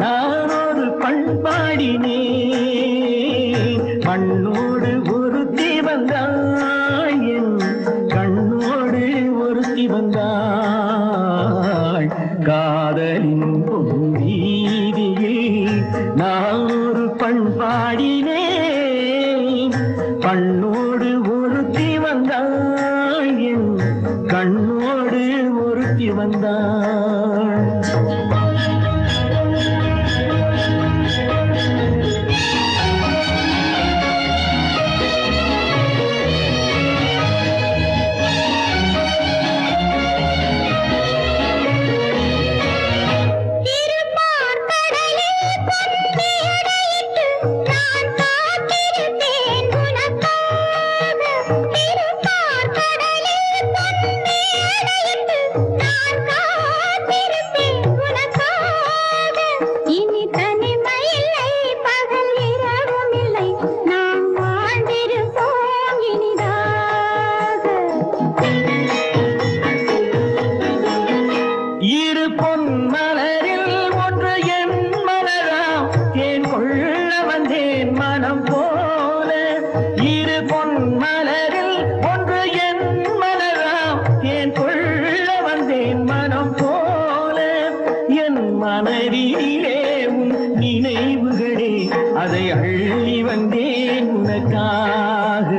நான் ஒரு பண்பாடினேன். மண்ணோடு ஒருத்தி வந்தாள், என் கண்ணோடு ஒருத்தி வந்தாள். காதலின் வீதியில் நான் ஒரு பண்பாடினேன். பண்ணோடு ஒருத்தி வந்தாள், என் கண்ணோடு ஒருத்தி வந்தாள். இரு பொன்மலரில் ஒன்று என் மலராம், தேன் கொள்ள வந்தேன் மனம் போல. இரு பொன்மலரில் ஒன்று என் மலராம், தேன் கொள்ள வந்தேன் மனம் போல. என் மனதிலே உன் நினைவுகளே, அதை அள்ளி வந்தேன் உனக்காக.